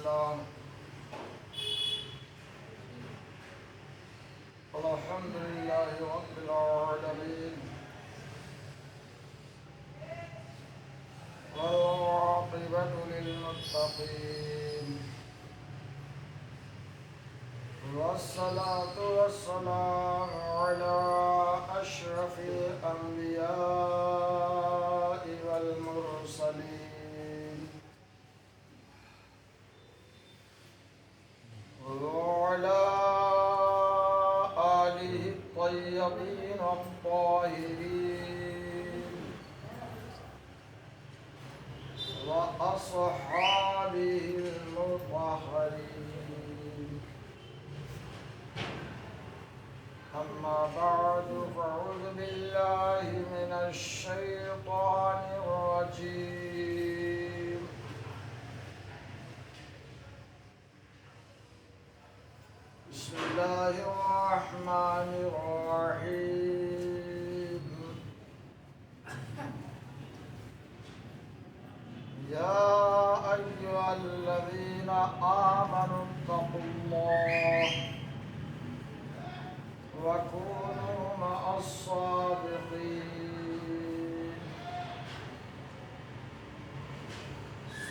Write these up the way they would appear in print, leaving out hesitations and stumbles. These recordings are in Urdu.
لله الحمد لله رب العالمين والعاقبة للمتقين والصلاة والسلام على أشرف الأنبياء والمرسلين وعلى آله الطيبين الطاهرين وأصحابه المطهرين. أما بعد فأعوذ بالله من الشيطان الرجيم. بسم الله الرحمن الرحيم. يا أيها الذين آمنوا اتقوا الله وكونوا مع الصادقين.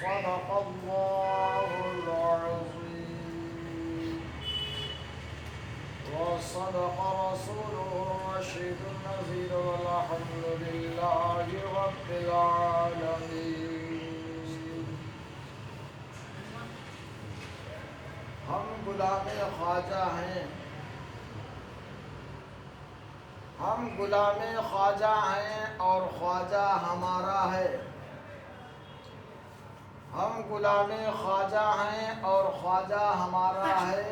صدق الله العظيم وصدق رسوله الرشيد النذير والحمد لله رب العالمين. ہم غلام خواجہ ہیں، ہم غلام خواجہ ہیں اور خواجہ ہمارا ہے. ہم غلام خواجہ ہیں اور خواجہ ہمارا ہے.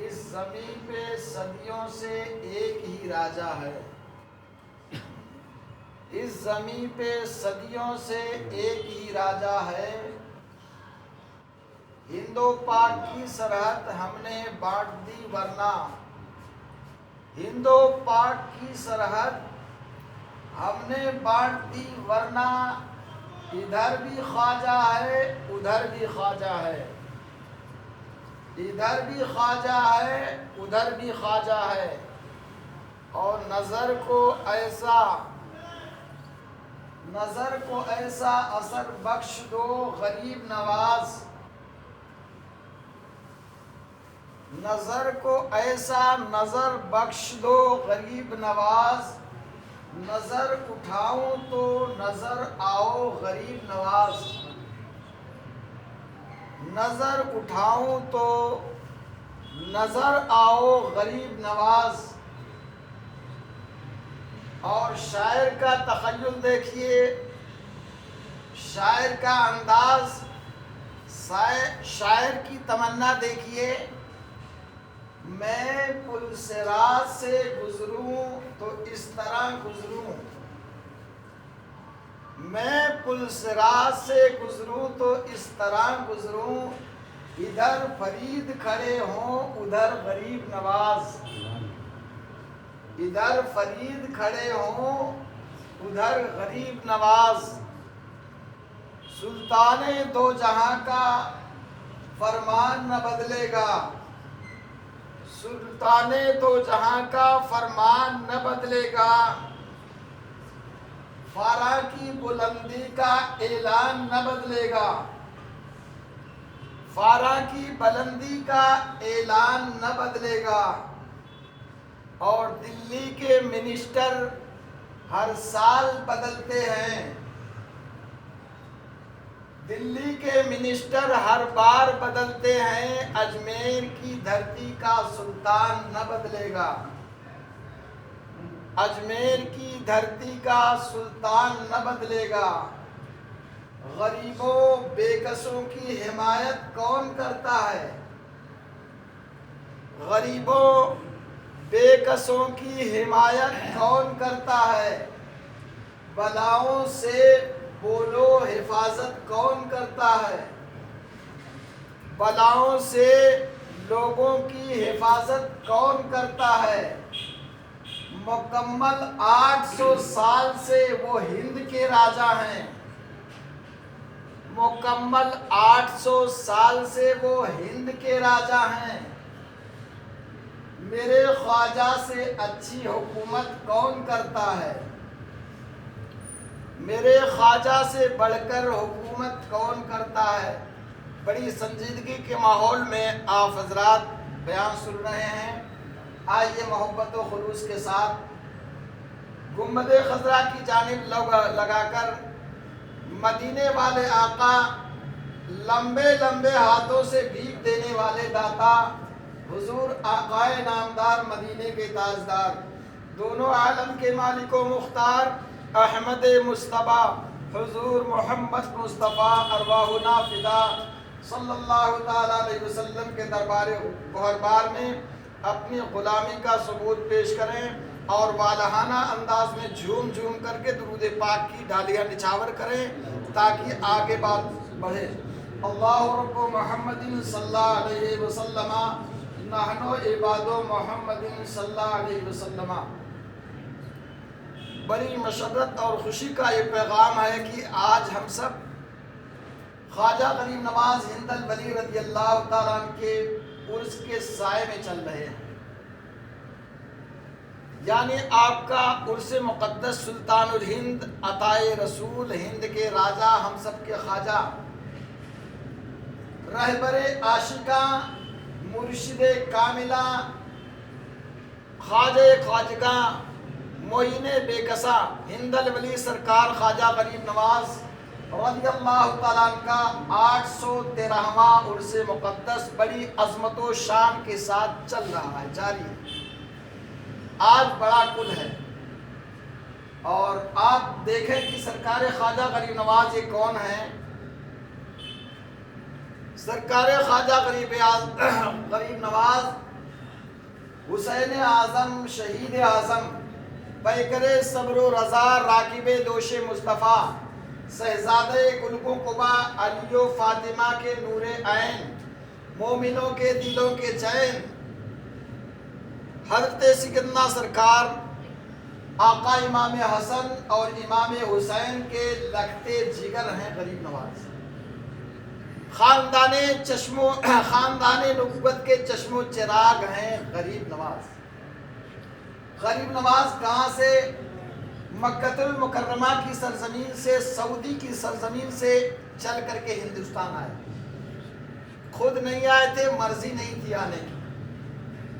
اس زمین پہ صدیوں سے ایک ہی راجا ہے. اس زمین پہ صدیوں سے ایک ہی راجا ہے. ہند و پاک کی سرحد ہم نے بانٹ دی ورنہ، ہند و پاک کی سرحد ہم نے بانٹ دی ورنہ، ادھر بھی خواجہ ہے ادھر بھی خواجہ ہے، ادھر بھی خواجہ ہے ادھر بھی خواجہ ہے. اور نظر کو ایسا اثر بخش دو غریب نواز، نظر کو ایسا نظر بخش دو غریب نواز. نظر اٹھاؤں تو نظر آؤ غریب نواز، نظر اٹھاؤں تو نظر آؤ غریب نواز. اور شاعر کا تخیل دیکھیے، شاعر کا انداز، شاعر کی تمنا دیکھیے. میں پل صراط سے گزروں تو اس طرح گزروں، میں پل صراط سے گزروں تو اس طرح گزروں. ادھر فرید کھڑے ہوں ادھر غریب نواز، ادھر فرید کھڑے ہوں ادھر غریب نواز. سلطان دو جہاں کا فرمان نہ بدلے گا، سلطان دو جہاں کا فرمان نہ بدلے گا. فارا کی بلندی کا اعلان نہ بدلے گا، فارا کی بلندی کا اعلان نہ بدلے گا. اور دلی کے منسٹر ہر سال بدلتے ہیں، دلی کے منسٹر ہر بار بدلتے ہیں. اجمیر کی دھرتی کا سلطان نہ بدلے گا، اجمیر کی دھرتی کا سلطان نہ بدلے گا. غریبوں بے کسوں کی حمایت کون کرتا ہے، غریبوں بے کسوں کی حمایت کون کرتا ہے. بلاؤں سے بولو حفاظت کون کرتا ہے، بلاؤں سے لوگوں کی حفاظت کون کرتا ہے. مکمل 800 سال سے وہ ہند کے راجا ہیں، مکمل 800 سال سے وہ ہند کے راجا ہیں۔ میرے خواجہ سے اچھی حکومت کون کرتا ہے؟ میرے خواجہ سے بڑھ کر حکومت کون کرتا ہے؟ بڑی سنجیدگی کے ماحول میں آپ حضرات بیان سن رہے ہیں۔ آئیے محبت و خلوص کے ساتھ گنبد خضرا کی جانب لگا کر مدینے والے آقا، لمبے لمبے ہاتھوں سے بھیک دینے والے داتا، حضور آقائے نامدار مدینے کے تاجدار، دونوں عالم کے مالک و مختار احمد مصطفیٰ حضور محمد مصطفیٰ ارواحنا فدا صلی اللہ تعالیٰ علیہ وسلم کے دربار گہربار میں اپنی غلامی کا ثبوت پیش کریں اور والہانہ انداز میں جھوم جھوم کر کے درود پاک کی ڈالیاں نچھاور کریں تاکہ آگے بات بڑھے۔ اللہ رب محمد صلی اللہ علیہ وسلم نحن عباد محمد صلی اللہ علیہ وسلم۔ بڑی مشرت اور خوشی کا یہ پیغام ہے کہ آج ہم سب خواجہ غریب نواز ہند الولی رضی اللہ تعالیٰ عنہ کے عرس کے سائے میں چل رہے ہیں، یعنی آپ کا عرس مقدس سلطان الہند عطائے رسول ہند کے راجہ، ہم سب کے خواجہ، رہبر عاشقاں، مرشد کاملہ، خواجہ خواجگاں، معین بے کسا ہند الولی سرکار خواجہ غریب نواز رضی اللہ تعالیٰ عنہ کا 813واں عرس مقدس بڑی عظمت و شان کے ساتھ چل رہا ہے، جاری ہے۔ آج بڑا کل ہے اور آپ دیکھیں کہ سرکار خواجہ غریب نواز یہ کون ہیں؟ سرکار خواجہ غریب نواز حسین اعظم، شہید اعظم، پیکر صبر و رضا، راکب دوش مصطفیٰ، شہزادہ گلگوں قبا، علی و فاطمہ کے نور عین، مومنوں کے دلوں کے چین، حضرت سیدنا سرکار آقا امام حسن اور امام حسین کے لگتے جگر ہیں غریب نواز۔ خاندان نبوت کے چشم و چراغ ہیں غریب نواز۔ غریب نواز کہاں سے؟ مکہ المکرمہ کی سرزمین سے، سعودی کی سرزمین سے چل کر کے ہندوستان آئے۔ خود نہیں آئے تھے، مرضی نہیں تھی آنے کی،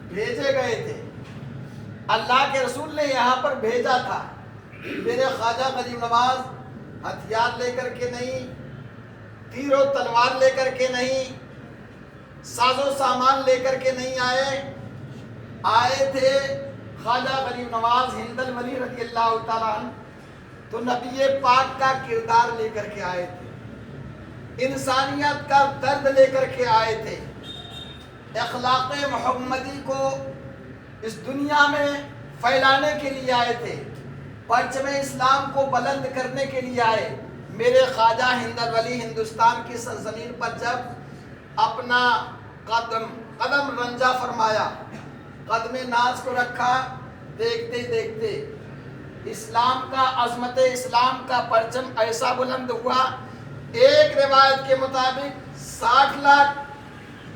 بھیجے گئے تھے، اللہ کے رسول نے یہاں پر بھیجا تھا۔ میرے خواجہ غریب نواز ہتھیار لے کر کے نہیں، تیر و تلوار لے کر کے نہیں، ساز و سامان لے کر کے نہیں آئے تھے خواجہ غریب نواز ہند الولی رضی اللہ تعالیٰ عنہ تو نبی پاک کا کردار لے کر کے آئے تھے، انسانیت کا درد لے کر کے آئے تھے، اخلاق محمدی کو اس دنیا میں پھیلانے کے لیے آئے تھے، پرچم اسلام کو بلند کرنے کے لیے آئے۔ میرے خواجہ ہند الولی ہندوستان کی سرزمین پر جب اپنا قدم رنجا فرمایا، قدم ناز کو رکھا، دیکھتے دیکھتے اسلام کا، عظمت اسلام کا پرچم ایسا بلند ہوا، ایک روایت کے مطابق 60 لاکھ،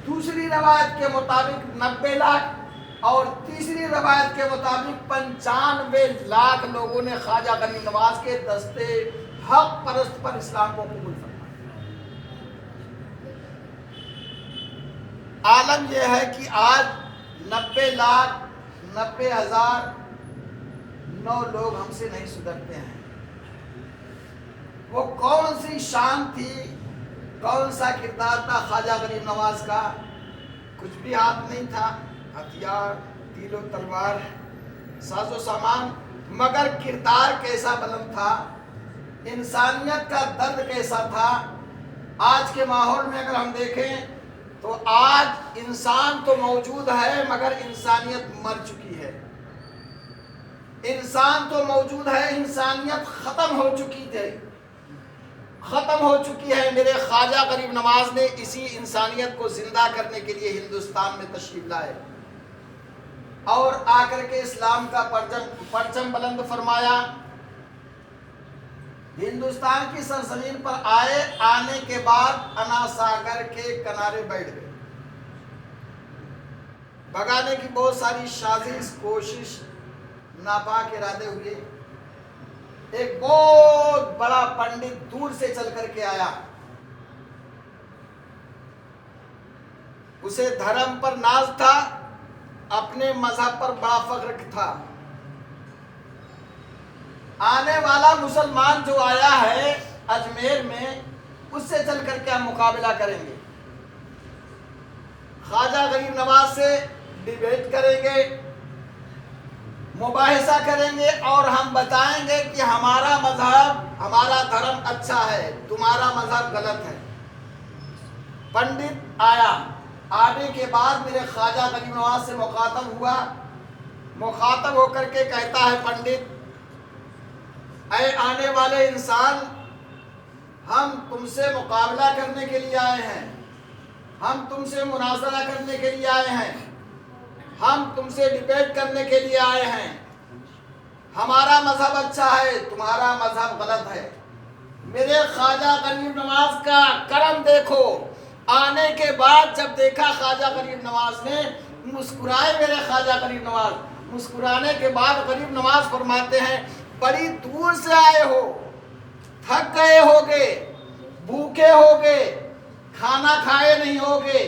دوسری روایت کے مطابق 90 لاکھ اور تیسری روایت کے مطابق 95 لاکھ لوگوں نے خواجہ غریب نواز کے دستے حق پرست پر اسلام کو قبول فرمایا۔ عالم یہ ہے کہ آج 90 لاکھ 90,009 لوگ ہم سے نہیں سدھرتے ہیں۔ وہ کون سی شان تھی، کون سا کردار تھا خواجہ غریب نواز کا؟ کچھ بھی ہاتھ نہیں تھا، ہتھیار، تیر و تلوار، ساز و سامان، مگر کردار کیسا بلند تھا، انسانیت کا درد کیسا تھا۔ آج کے ماحول میں اگر ہم دیکھیں تو آج انسان تو موجود ہے مگر انسانیت مر چکی ہے۔ انسان تو موجود ہے، انسانیت ختم ہو چکی ہے۔ میرے خواجہ غریب نواز نے اسی انسانیت کو زندہ کرنے کے لیے ہندوستان میں تشریف لائے اور آ کر کے اسلام کا پرچم بلند فرمایا۔ ہندوستان کی سرزمین پر آئے، آنے کے بعد انا ساگر کے کنارے بیٹھ گئے۔ بھگانے کی بہت ساری سازش، کوشش، ناپاک ارادے ہوئے۔ ایک بہت بڑا پنڈت دور سے چل کر کے آیا، اسے دھرم پر ناز تھا، اپنے مذہب پر بڑا فخر تھا۔ آنے والا مسلمان جو آیا ہے اجمیر میں، اس سے چل کر کے ہم مقابلہ کریں گے، خواجہ غریب نواز سے ڈیبیٹ کریں گے، مباحثہ کریں گے، اور ہم بتائیں گے کہ ہمارا مذہب، ہمارا دھرم اچھا ہے، تمہارا مذہب غلط ہے۔ پنڈت آیا، آنے کے بعد میرے خواجہ غریب نواز سے مخاطب ہوا، مخاطب ہو کر کے کہتا ہے پنڈت، اے آنے والے انسان، ہم تم سے مقابلہ کرنے کے لیے آئے ہیں، ہم تم سے مناظرہ کرنے کے لیے آئے ہیں، ہم تم سے ڈیبیٹ کرنے کے لیے آئے ہیں۔ ہمارا مذہب اچھا ہے، تمہارا مذہب غلط ہے۔ میرے خواجہ غریب نواز کا کرم دیکھو، آنے کے بعد جب دیکھا خواجہ غریب نواز نے، مسکرائے میرے خواجہ غریب نواز۔ مسکرانے کے بعد غریب نواز فرماتے ہیں، بڑی دور سے آئے ہو، تھک گئے ہوگے، بھوکے ہوگے، کھانا کھائے نہیں ہوگے،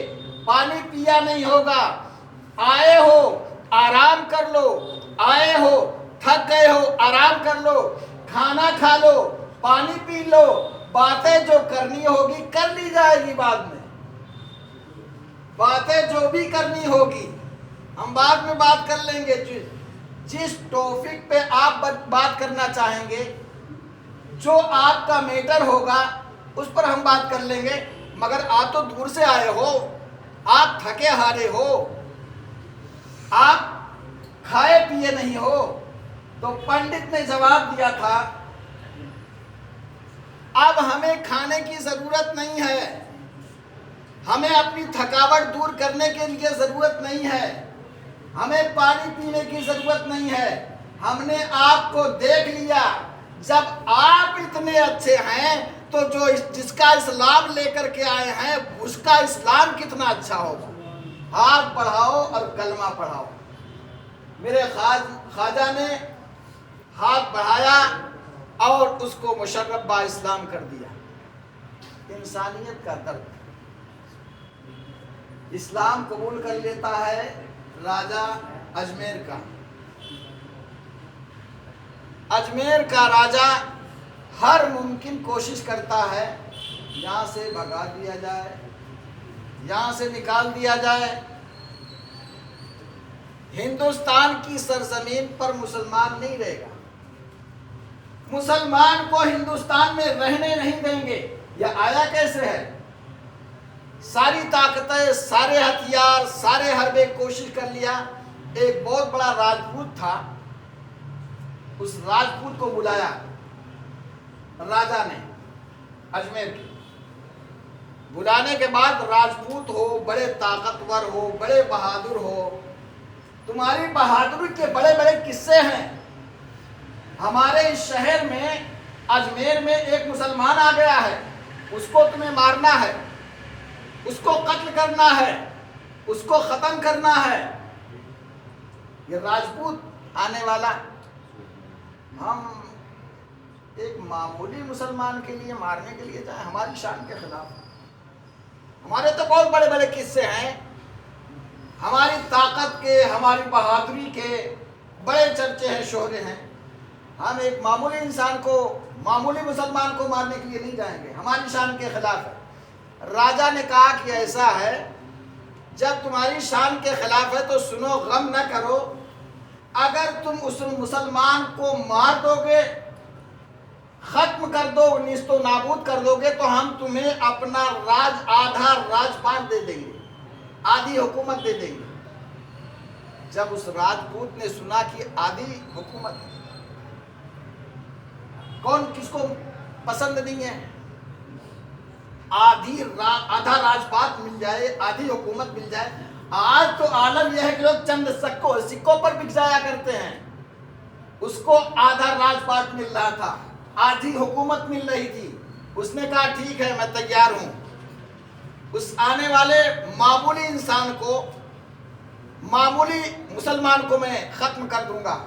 پانی پیا نہیں ہوگا، آئے ہو آرام کر لو، آئے ہو تھک گئے ہو آرام کر لو، کھانا کھا لو، پانی پی لو، باتیں جو کرنی ہوگی کر لی جائے گی بعد میں، باتیں جو بھی کرنی ہوگی ہم بعد میں بات کر لیں گے۔ جس ٹاپک پہ آپ بات کرنا چاہیں گے، جو آپ کا میٹر ہوگا، اس پر ہم بات کر لیں گے، مگر آپ تو دور سے آئے ہو، آپ تھکے ہارے ہو، آپ کھائے پیے نہیں ہو۔ تو پنڈت نے جواب دیا تھا، اب ہمیں کھانے کی ضرورت نہیں ہے، ہمیں اپنی تھکاوٹ دور کرنے کے لیے ضرورت نہیں ہے، ہمیں پانی پینے کی ضرورت نہیں ہے، ہم نے آپ کو دیکھ لیا، جب آپ اتنے اچھے ہیں تو جس کا اسلام لے کر کے آئے ہیں اس کا اسلام کتنا اچھا ہوگا، ہاتھ بڑھاؤ اور کلمہ پڑھاؤ۔ میرے خواجہ نے ہاتھ بڑھایا اور اس کو مشرف با اسلام کر دیا۔ انسانیت کا درد، اسلام قبول کر لیتا ہے راجہ اجمیر کا۔ اجمیر کا راجہ ہر ممکن کوشش کرتا ہے یہاں سے بھگا دیا جائے، یہاں سے نکال دیا جائے۔ ہندوستان کی سرزمین پر مسلمان نہیں رہے گا، مسلمان کو ہندوستان میں رہنے نہیں دیں گے۔ یہ آیا کیسے ہے؟ ساری طاقتیں، سارے ہتھیار، سارے حربے کوشش کر لیا۔ ایک بہت بڑا راجپوت تھا، اس راجپوت کو بلایا راجہ نے اجمیر کی۔ بلانے کے بعد، راجپوت ہو، بڑے طاقتور ہو، بڑے بہادر ہو، تمہاری بہادری کے بڑے بڑے قصے ہیں، ہمارے اس شہر میں اجمیر میں ایک مسلمان آ گیا ہے، اس کو تمہیں مارنا ہے، اس کو قتل کرنا ہے، اس کو ختم کرنا ہے۔ یہ راجپوت آنے والا، ہم ایک معمولی مسلمان کے لیے مارنے کے لیے جائیں، ہماری شان کے خلاف۔ ہمارے تو بہت بڑے بڑے قصے ہیں، ہماری طاقت کے، ہماری بہادری کے بڑے چرچے ہیں، شہرے ہیں۔ ہم ایک معمولی انسان کو، معمولی مسلمان کو مارنے کے لیے نہیں جائیں گے، ہماری شان کے خلاف ہے۔ راجہ نے کہا کہ ایسا ہے، جب تمہاری شان کے خلاف ہے تو سنو، غم نہ کرو، اگر تم اس مسلمان کو مار دو گے، ختم کر دو، نیست و نابود کر دو گے، تو ہم تمہیں اپنا آدھا راج پات دے دیں گے، آدھی حکومت دے دیں گے۔ جب اس راجپوت نے سنا کہ آدھی حکومت، کس کو پسند نہیں ہے؟ آدھا راج پات مل جائے، آدھی حکومت مل جائے۔ آج تو عالم یہ ہے کہ لوگ چند سکوں پر بک جایا کرتے ہیں، اس کو آدھا راج پات مل رہا تھا۔ آدھی حکومت مل رہی تھی. اس نے کہا ٹھیک ہے میں تیار ہوں، اس آنے والے معمولی انسان کو، معمولی مسلمان کو میں ختم کر دوں گا.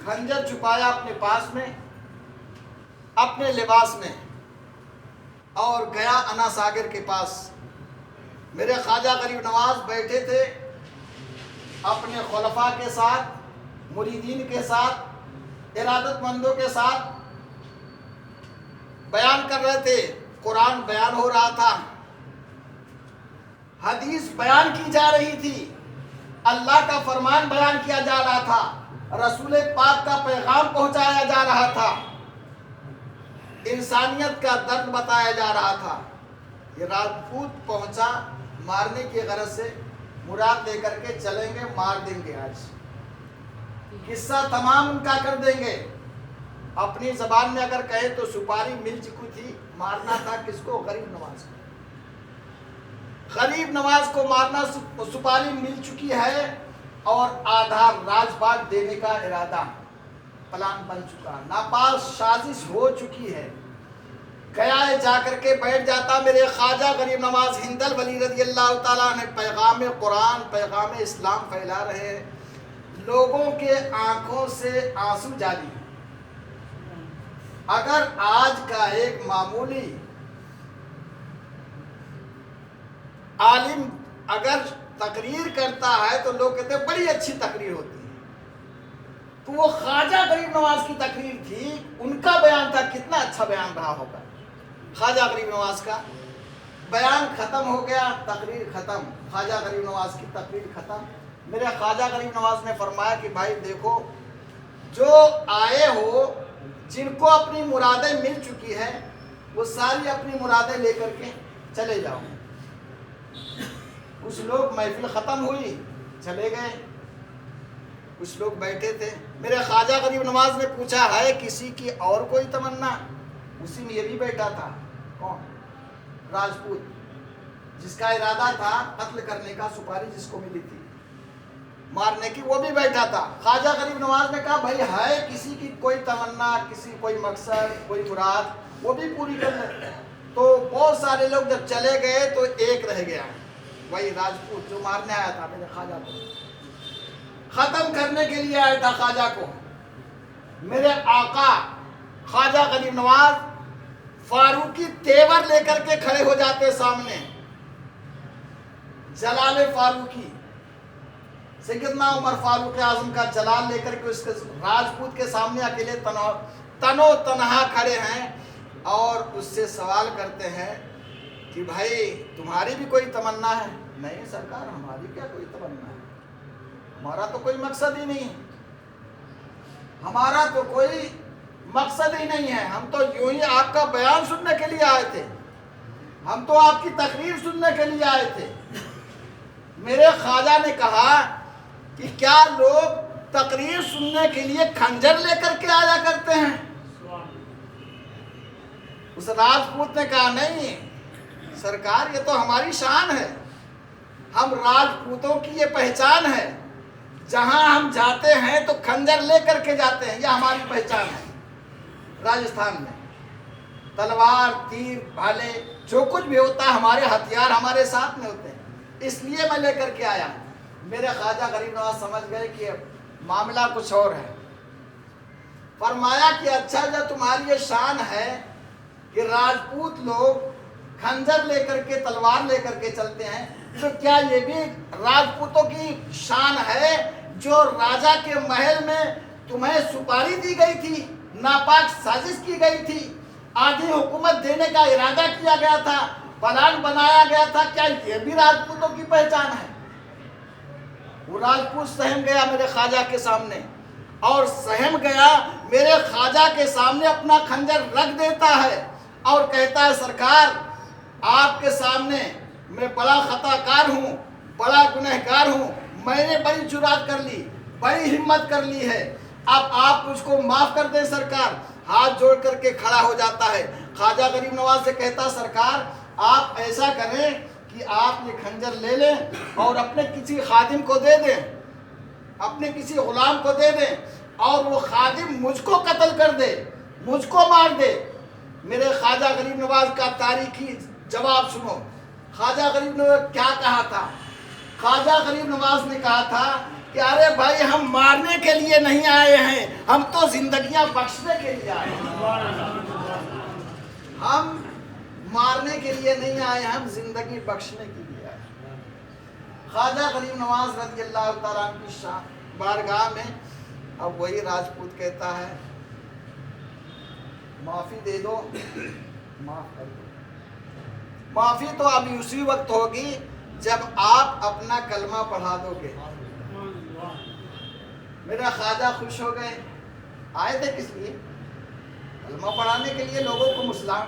خنجر چھپایا اپنے پاس میں، اپنے لباس میں، اور گیا انا ساگر کے پاس. میرے خواجہ غریب نواز بیٹھے تھے اپنے خلفاء کے ساتھ، مریدین کے ساتھ، ارادت مندوں کے ساتھ بیان کر رہے تھے. قرآن بیان ہو رہا تھا، حدیث بیان کی جا رہی تھی، اللہ کا فرمان بیان کیا جا رہا تھا، رسول پاک کا پیغام پہنچایا جا رہا تھا، انسانیت کا درد بتایا جا رہا تھا. یہ راجپوت پہنچا مارنے کی غرض سے، مراد لے کر کے چلیں گے، مار دیں گے، آج قصہ تمام ان کا کر دیں گے. اپنی زبان میں اگر کہے تو سپاری مل چکی تھی، مارنا تھا کس کو؟ غریب نواز کو. غریب نواز کو مارنا، سپاری مل چکی ہے، اور آدھار راج باغ دینے کا ارادہ، پلان بن چکا، ناپاس سازش ہو چکی ہے. گیا ہے، جا کر کے بیٹھ جاتا. میرے خواجہ غریب نواز ہندل ولی رضی اللہ تعالیٰ نے پیغام قرآن، پیغام اسلام پھیلا رہے ہیں. لوگوں کے آنکھوں سے آنسو جاری. اگر آج کا ایک معمولی عالم اگر تقریر کرتا ہے تو لوگ کہتے ہیں بڑی اچھی تقریر ہوتی ہے، تو وہ خواجہ غریب نواز کی تقریر تھی، ان کا بیان تھا، کتنا اچھا بیان رہا ہوگا. خواجہ غریب نواز کا بیان ختم ہو گیا، تقریر ختم، خواجہ غریب نواز کی تقریر ختم. میرے خواجہ غریب نواز نے فرمایا کہ بھائی دیکھو، جو آئے ہو، جن کو اپنی مرادیں مل چکی ہیں، وہ ساری اپنی مرادیں لے کر کے چلے جاؤ. کچھ لوگ، محفل ختم ہوئی، چلے گئے. کچھ لوگ بیٹھے تھے. میرے خواجہ غریب نواز نے پوچھا ہے کسی کی اور کوئی تمنا؟ اسی میں یہ بھی بیٹھا تھا. کون؟ راجپوت، جس کا ارادہ تھا قتل کرنے کا، سپاری جس کو ملی تھی مارنے کی، وہ بھی بیٹھا تھا. خواجہ غریب نواز نے کہا بھائی ہے کسی کی کوئی تمنا، کسی کوئی مقصد، کوئی مراد، وہ بھی پوری کر لیں. تو بہت سارے لوگ جب چلے گئے تو ایک رہ گیا، وہی راجپوت جو مارنے آیا تھا میرے خواجہ کو، ختم کرنے کے لیے آیا تھا خواجہ کو. میرے آقا خواجہ غریب نواز فاروقی تیور لے کر کے کھڑے ہو جاتے سامنے. جلال فاروقی، سیدنا عمر فاروق اعظم کا جلال لے کر کے اس کے راجپوت کے سامنے اکیلے تنو تنہا کھڑے ہیں، اور اس سے سوال کرتے ہیں کہ بھائی تمہاری بھی کوئی تمنا ہے؟ نہیں سرکار، ہماری کیا کوئی تمنا ہے، ہمارا تو کوئی مقصد ہی نہیں، ہمارا تو کوئی مقصد ہی نہیں ہے، ہم تو یوں ہی آپ کا بیان سننے کے لیے آئے تھے، ہم تو آپ کی تقریر سننے کے لیے آئے تھے. میرے خواجہ نے کہا کہ کیا لوگ تقریر سننے کے لیے خنجر لے کر کے آیا کرتے ہیں؟ اس راجپوت نے کہا نہیں سرکار، یہ تو ہماری شان ہے، ہم راجپوتوں کی یہ پہچان ہے، جہاں ہم جاتے ہیں تو خنجر لے کر کے جاتے ہیں، یہ ہماری پہچان ہے. راجستھان میں تلوار، تیر، بھالے، جو کچھ بھی ہوتا ہے ہمارے ہتھیار ہمارے ساتھ میں ہوتے ہیں، اس لیے میں لے کر کے آیا. میرے خواجہ غریب نواز سمجھ گئے کہ معاملہ کچھ اور ہے. فرمایا کہ اچھا جب تمہاری یہ شان ہے کہ راجپوت لوگ خنجر لے کر کے، تلوار لے کر کے چلتے ہیں، تو کیا یہ بھی راجپوتوں کی شان ہے جو راجا کے محل میں تمہیں سپاری دی گئی تھی، ناپاک سازش کی گئی تھی، آدھی حکومت دینے کا ارادہ کیا گیا تھا، پلان بنایا گیا تھا، کیا یہ بھی راجپوتوں کی پہچان ہے؟ وہ راجپوت سہم گیا میرے خواجہ کے سامنے، اور سہم گیا میرے خواجہ کے سامنے اپنا خنجر رکھ دیتا ہے اور کہتا ہے سرکار آپ کے سامنے میں بڑا خطا کار ہوں، بڑا گنہگار ہوں، میں نے بڑی جرات کر لی، بڑی ہمت کر لی ہے، اب آپ مجھ کو معاف کر دیں سرکار. ہاتھ جوڑ کر کے کھڑا ہو جاتا ہے. خواجہ غریب نواز سے کہتا سرکار آپ ایسا کریں کہ آپ یہ خنجر لے لیں اور اپنے کسی خادم کو دے دیں، اپنے کسی غلام کو دے دیں، اور وہ خادم مجھ کو قتل کر دے، مجھ کو مار دے۔ میرے خواجہ غریب نواز کا تاریخی جواب سنو۔ خواجہ غریب نواز کیا کہا تھا؟ خواجہ غریب نواز نے کہا تھا کہ ارے بھائی ہم مارنے کے لیے نہیں آئے ہیں، ہم تو زندگیاں بخشنے کے لیے آئے ہیں۔ ہم مارنے کے لیے نہیں آئے ہیں، ہم زندگی بخشنے کے لیے آئے ہیں۔ خواجہ غریب نواز رضی اللہ تعالیٰ عنہ کی بارگاہ میں اب وہی راجپوت کہتا ہے معافی دے دو، معاف کر دو۔ معافی تو ابھی اسی وقت ہوگی جب آپ اپنا کلمہ پڑھا دو گے۔ میرا خواجہ خوش ہو گئے۔ آئے تھے کس لیے؟ کلمہ پڑھانے کے لیے، لوگوں کو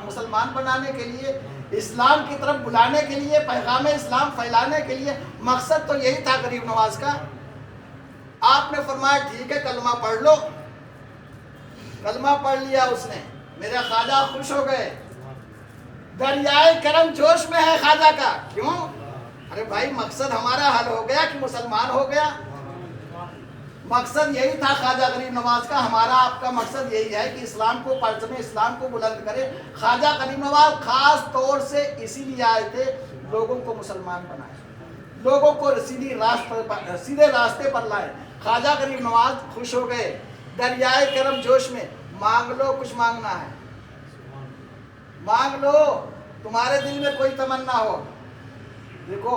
مسلمان بنانے کے لیے، اسلام کی طرف بلانے کے لیے، پیغام اسلام پھیلانے کے لیے۔ مقصد تو یہی تھا غریب نواز کا۔ آپ نے فرمایا ٹھیک ہے کلمہ پڑھ لو۔ کلمہ پڑھ لیا اس نے، میرے خواجہ خوش ہو گئے۔ دریائے کرم جوش میں ہے خواجہ کا۔ کیوں؟ ارے بھائی مقصد ہمارا حل ہو گیا کہ مسلمان ہو گیا۔ مقصد یہی تھا خواجہ غریب نواز کا، ہمارا آپ کا مقصد یہی ہے کہ اسلام کو پرچم اسلام کو بلند کرے۔ خواجہ غریب نواز خاص طور سے اسی لیے آئے تھے، لوگوں کو مسلمان بنائے، لوگوں کو سیدھے راستے پر لائے۔ خواجہ غریب نواز خوش ہو گئے۔ دریائے کرم جوش میں، مانگ لو کچھ مانگنا ہے، مانگ لو، تمہارے دل میں کوئی تمنا ہو۔ دیکھو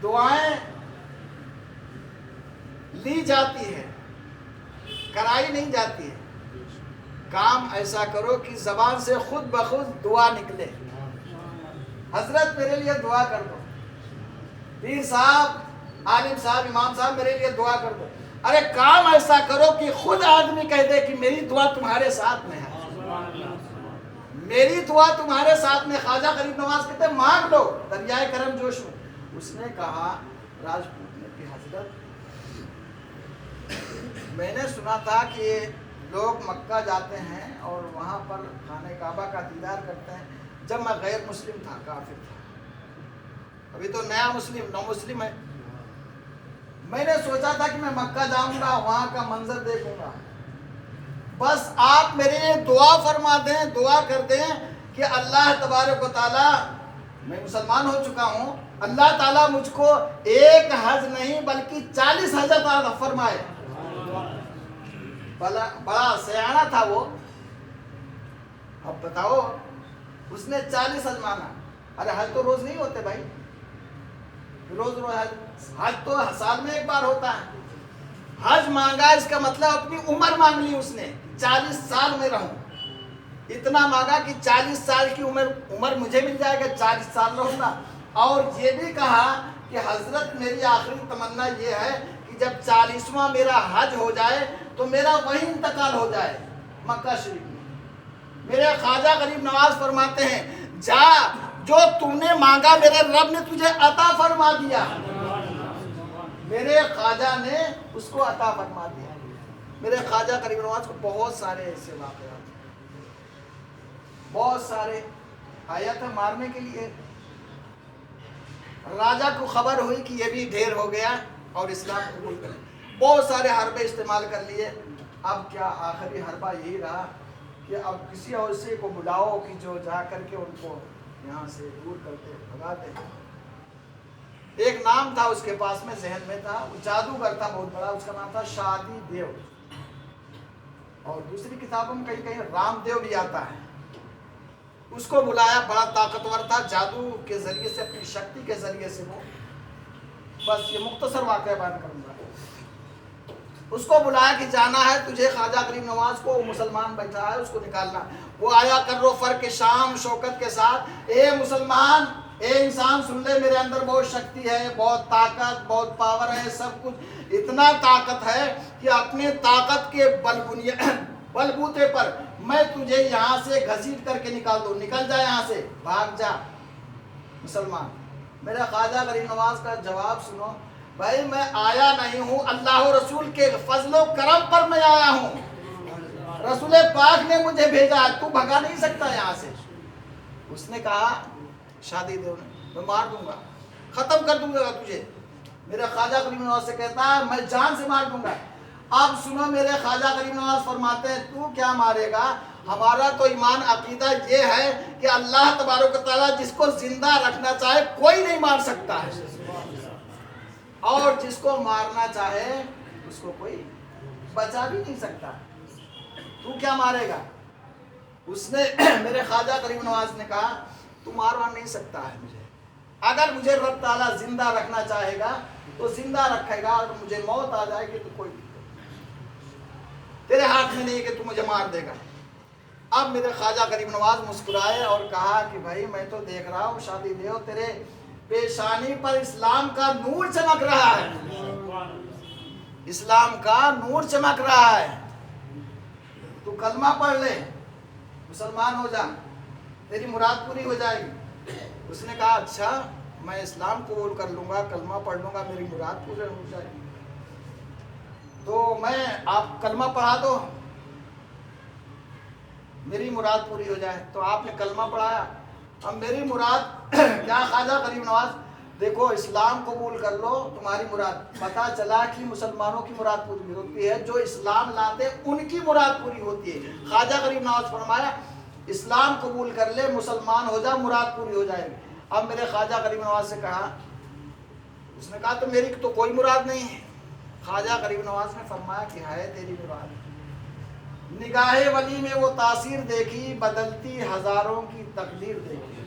دعائیں لی جاتی ہے، کرائی نہیں جاتی ہے۔ کام ایسا کرو کہ زبان سے خود بخود دعا نکلے۔ حضرت میرے لیے دعا کر دو، پیر صاحب، عالم صاحب، امام صاحب میرے لیے دعا کر دو۔ ارے کام ایسا کرو کہ خود آدمی کہہ دے کہ میری دعا تمہارے ساتھ میں ہے، میری دعا تمہارے ساتھ میں۔ خواجہ غریب نواز کہتے ہیں مانگ لو دریائے کرم جوش میں۔ اس نے کہا راجپوت نے کہ حضرت میں نے سنا تھا کہ لوگ مکہ جاتے ہیں اور وہاں پر خانہ کعبہ کا دیدار کرتے ہیں۔ جب میں غیر مسلم تھا، کافر تھا، ابھی تو نیا مسلم، نو مسلم ہے، میں نے سوچا تھا کہ میں مکہ جاؤں گا، وہاں کا منظر دیکھوں گا۔ بس آپ میرے لیے دعا فرما دیں، دعا کر دیں کہ اللہ تبارک و تعالیٰ، میں مسلمان ہو چکا ہوں، اللہ تعالیٰ مجھ کو ایک حج نہیں بلکہ 40 حج عطا فرمائے۔ بڑا سیاح تھا وہ۔ اب بتاؤ، اس نے 40 حج مانگا۔ ارے حج تو روز نہیں ہوتے بھائی، روز حج تو سال میں ایک بار ہوتا ہے۔ حج مانگا اس کا مطلب اپنی عمر مانگ لی اس نے، 40 سال میں رہوں۔ اتنا مانگا کہ 40 سال کی عمر مجھے مل جائے گا، 40 سال رہوں گا۔ اور یہ بھی کہا کہ حضرت میری آخری تمنا یہ ہے کہ جب 40واں میرا حج ہو جائے تو میرا وہیں انتقال ہو جائے، مکہ شریف میں۔ میرے خواجہ غریب نواز فرماتے ہیں جا، جو تم نے مانگا میرے رب نے تجھے عطا فرما دیا۔ میرے خواجہ نے اس کو عطا فرما دیا۔ میرے خواجہ غریب نواز کو بہت سارے ایسے واقعات، بہت سارے آیا تھا مارنے کے لیے۔ راجہ کو خبر ہوئی کہ یہ بھی ڈھیر ہو گیا اور اسلام قبول کرے، بہت سارے حربے استعمال کر لیے۔ اب کیا آخری حربہ یہی رہا کہ اب کسی اور سے کو بلاؤ کہ جو جا کر کے ان کو یہاں سے دور کرتے بھگاتے۔ ایک نام تھا اس کے پاس میں، ذہن میں تھا، وہ جادوگر تھا بہت بڑا، اس کا نام تھا شادی دیو، اور دوسری کتابوں میں کہیں کہیں رام دیو بھی آتا ہے۔ اس کو بلایا، بڑا طاقتور تھا، جادو کے ذریعے سے، اپنی شکتی کے ذریعے سے وہ، بس یہ مختصر واقعہ بیان کروں گا۔ اس کو بلایا کہ جانا ہے تجھے، خواجہ غریب نواز کو، وہ مسلمان بیٹھا ہے، اس کو نکالنا۔ وہ آیا کر و فر کے شام شوکت کے ساتھ، اے مسلمان، اے انسان سن لے، میرے اندر بہت شکتی ہے، بہت طاقت، بہت پاور ہے، سب کچھ اتنا طاقت ہے کہ اپنے طاقت کے بل بوتے پر میں تجھے یہاں سے گھسیٹ کر کے نکال دوں، نکل جا یہاں سے، بھاگ جا مسلمان۔ میرا خواجہ غریب نواز کا جواب سنو، بھائی میں آیا نہیں ہوں، اللہ و رسول کے فضل و کرم پر میں آیا ہوں، رسول پاک نے مجھے بھیجا ہے، تو بھگا نہیں سکتا یہاں سے۔ اس نے کہا شادی دیو نے، میں مار دوں گا، ختم کر دوں گا تجھے۔ میرا خواجہ غریب نواز سے کہتا ہے میں جان سے مار دوں گا۔ اب سنو میرے خواجہ غریب نواز فرماتے ہیں تو کیا مارے گا؟ ہمارا تو ایمان عقیدہ یہ ہے کہ اللہ تبارک و تعالیٰ جس کو زندہ رکھنا چاہے کوئی نہیں مار سکتا ہے، اور جس کو مارنا چاہے اس کو کوئی بچا بھی نہیں سکتا، تو کیا مارے گا؟ اس نے میرے خواجہ غریب نواز نے کہا تو ماروا نہیں سکتا ہے مجھے، اگر مجھے رب تعالیٰ زندہ رکھنا چاہے گا تو زندہ رکھے گا، اور مجھے موت آ جائے گی تو کوئی تیرے ہاتھ میں نہیں کہ تو مجھے مار دے گا۔ اب میرے خواجہ غریب نواز مسکرائے اور کہا کہ بھائی میں تو دیکھ رہا ہوں شادی دیو تیرے پیشانی پر اسلام کا نور چمک رہا ہے، اسلام کا نور چمک رہا ہے، تو کلمہ پڑھ لے، مسلمان ہو جا، تیری مراد پوری ہو جائے گی۔ اس نے کہا اچھا میں اسلام قبول کر لوں گا، کلمہ پڑھ لوں گا، میری مراد پوری ہو جائے گی، تو میں آپ کلمہ پڑھا دو میری مراد پوری ہو جائے۔ تو آپ نے کلمہ پڑھایا۔ اب میری مراد کیا خواجہ غریب نواز؟ دیکھو اسلام قبول کر لو تمہاری مراد، پتہ چلا کہ مسلمانوں کی مراد پوری ہوتی ہے، جو اسلام لاتے ان کی مراد پوری ہوتی ہے۔ خواجہ غریب نواز فرمایا اسلام قبول کر لے، مسلمان ہو جا، مراد پوری ہو جائے گی۔ اب میرے خواجہ غریب نواز سے کہا، اس نے کہا تو میری تو کوئی مراد نہیں ہے۔ خواجہ غریب نواز نے فرمایا کہ ہے تیری مراد، نگاہ ولی میں وہ تاثیر دیکھی، بدلتی ہزاروں کی تقدیر دیکھی۔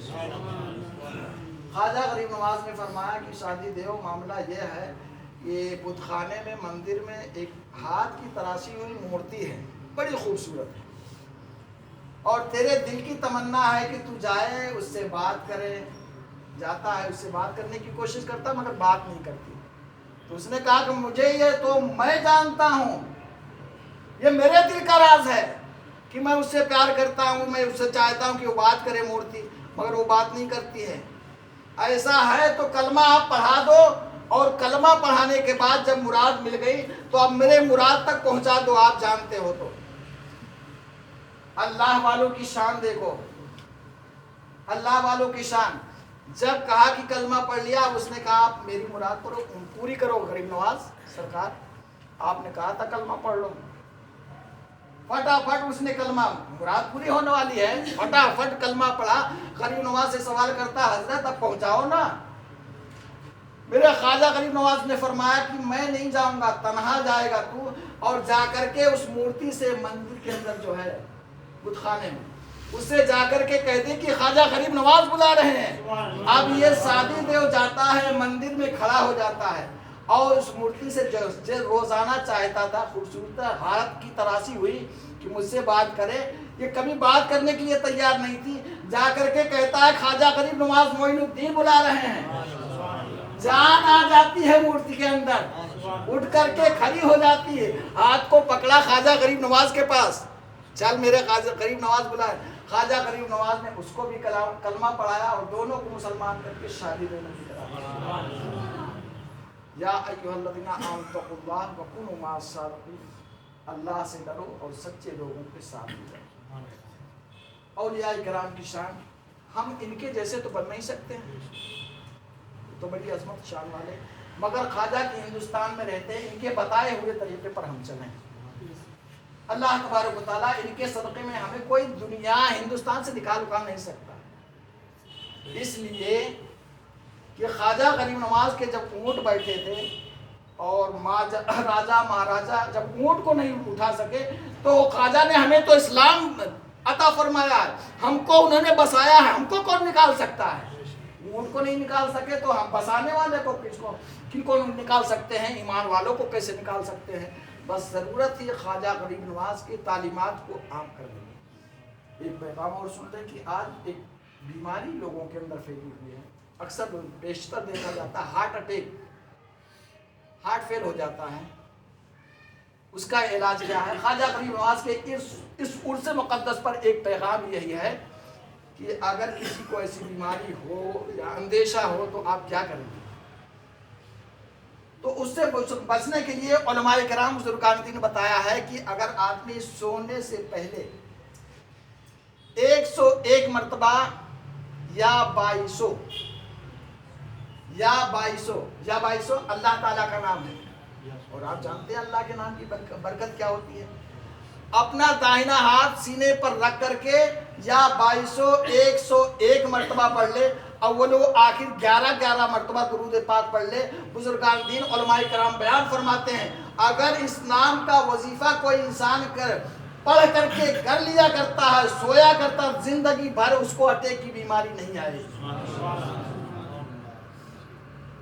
خواجہ غریب نواز نے فرمایا کہ شادی دیو معاملہ یہ ہے کہ بت خانے میں مندر میں ایک ہاتھ کی تراشی ہوئی مورتی ہے، بڑی خوبصورت ہے، اور تیرے دل کی تمنا ہے کہ تو جائے اس سے بات کرے، جاتا ہے اس سے بات کرنے کی کوشش کرتا مگر بات نہیں کرتی۔ تو اس نے کہا کہ مجھے یہ تو میں جانتا ہوں، یہ میرے دل کا راز ہے کہ میں اس سے پیار کرتا ہوں، میں اس سے چاہتا ہوں کہ وہ بات کرے مورتی، مگر وہ بات نہیں کرتی ہے۔ ایسا ہے تو کلمہ آپ پڑھا دو، اور کلمہ پڑھانے کے بعد جب مراد مل گئی تو اب میرے مراد تک پہنچا دو، آپ جانتے ہو تو۔ اللہ والوں کی شان دیکھو، اللہ والوں کی شان۔ جب کہا کہ کلمہ پڑھ لیا، اس نے کہا آپ میری مراد پوری کرو غریب نواز سرکار، آپ نے کہا تھا کلمہ پڑھ لو۔ فٹافٹ اس نے کلمہ، مراد پوری ہونے والی ہے، فٹافٹ کلمہ پڑھا۔ غریب نواز سے سوال کرتا حضرت اب پہنچاؤ نا۔ میرے خواجہ غریب نواز نے فرمایا کہ میں نہیں جاؤں گا، تنہا جائے گا تو، اور جا کر کے اس مورتی سے مندر کے اندر جو ہے بت خانے میں، اس سے جا کر کے کہہ دے کہ خواجہ غریب نواز بلا رہے ہیں۔ اب یہ شادی دیو جاتا ہے مندر میں کھڑا ہو جاتا ہے، اور اس مورتی سے جو روزانہ چاہتا تھا، خوبصورت ہاتھ کی تراشی ہوئی کہ مجھ سے بات کرے، یہ کبھی بات کرنے کے لیے تیار نہیں تھی، جا کر کے کہتا ہے خواجہ غریب نواز معین الدین بلا رہے ہیں۔ جان آ جاتی ہے مورتی کے اندر، اٹھ کر کے کھڑی ہو جاتی ہے، ہاتھ کو پکڑا خواجہ غریب نواز کے پاس، چل میرے خواجہ غریب نواز بلائے۔ خواجہ غریب نواز نے اس کو بھی کلمہ پڑھایا، اور دونوں کو مسلمان کر کے شادی دونوں کی کرا۔ یا ایھا الذین آمنوا اتقوا اللہ وکونوا مع الصادقین، اللہ سے ڈرو اور سچے لوگوں کے ساتھ رہو۔ اولیاء کرام کی شان، ہم ان کے جیسے تو بن نہیں سکتے ہیں، تو بڑی عظمت شان والے، مگر خواجہ کے ہندوستان میں رہتے ہیں، ان کے بتائے ہوئے طریقے پر ہم چلیں۔ اللہ تبارک و تعالیٰ ان کے صدقے میں ہمیں کوئی دنیا ہندوستان سے نکال نہیں سکتا، اس لیے کہ خواجہ غریب نواز کے جب اونٹ بیٹھے تھے اور راجہ مہاراجہ جب اونٹ کو نہیں اٹھا سکے، تو خواجہ نے ہمیں تو اسلام عطا فرمایا ہے، ہم کو انہوں نے بسایا ہے، ہم کو کون نکال سکتا ہے؟ اونٹ کو نہیں نکال سکے تو ہم بسانے والے کو کن کو نکال سکتے ہیں؟ ایمان والوں کو کیسے نکال سکتے ہیں؟ بس ضرورت ہی خواجہ غریب نواز کی تعلیمات کو عام کرنے کی۔ ایک پیغام اور سنتے ہیں کہ آج ایک بیماری لوگوں کے اندر پھیلی ہوئی ہے، اکثر بیشتر دیکھا جاتا ہے ہارٹ اٹیک، ہارٹ فیل ہو جاتا ہے، اس کا علاج کیا ہے؟ خواجہ غریب نواز کے اس عرص مقدس پر ایک پیغام یہی ہے کہ اگر کسی کو ایسی بیماری ہو یا اندیشہ ہو تو آپ کیا کریں گے؟ تو اس سے بچنے کے لیے علماء کرام بزرگان دین نے بتایا ہے کہ اگر آدمی سونے سے پہلے 101 مرتبہ یا 2200 اللہ تعالیٰ کا نام ہے، اور آپ جانتے ہیں اللہ کے نام کی برکت کیا ہوتی ہے. اپنا داہنا ہاتھ سینے پر رکھ کر کے یا 101 مرتبہ پڑھ لے, اول و آخر 11 مرتبہ درود پاک پڑھ لے. بزرگان دین علماء کرام بیان فرماتے ہیں اگر اس نام کا وظیفہ کوئی انسان پڑھ کر کے کر لیا کرتا ہے, سویا کرتا, زندگی بھر اس کو اٹیک کی بیماری نہیں آئے گی.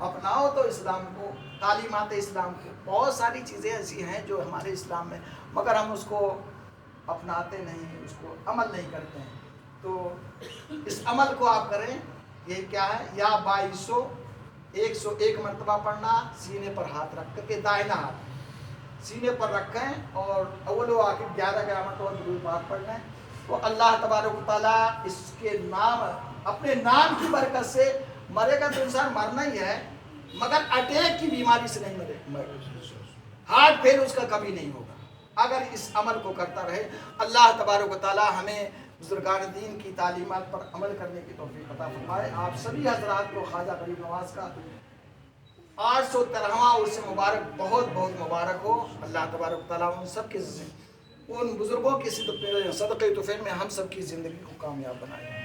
اپناؤ تو اسلام کو, تعلیمات اسلام کو. بہت ساری چیزیں ایسی ہیں جو ہمارے اسلام میں, مگر ہم اس کو اپناتے نہیں, اس کو عمل نہیں کرتے ہیں. تو اس عمل کو آپ کریں. یہ کیا ہے, یا 101 مرتبہ پڑھنا, سینے پر ہاتھ رکھ کر کے, دائنا ہاتھ سینے پر رکھیں اور اول و آخر 11 مرتبہ درود پاک پڑھنا. تو اللہ تبارک و تعالیٰ اس کے نام, اپنے نام کی برکت سے, مرے گا تو انسان مرنا ہی ہے مگر اٹیک کی بیماری سے نہیں مرے, ہارٹ فیل اس کا کبھی نہیں ہوگا اگر اس عمل کو کرتا رہے. اللہ تبارک و تعالیٰ ہمیں بزرگان دین کی تعلیمات پر عمل کرنے کی توفیق عطا فرمائے. آپ سبھی حضرات کو خواجہ غریب نواز کا 813واں عرس مبارک بہت بہت مبارک ہو. اللہ تبارک و تعالیٰ ان سب کے, ان بزرگوں کے صدقے طفیل میں ہم سب کی زندگی کو کامیاب بنائے.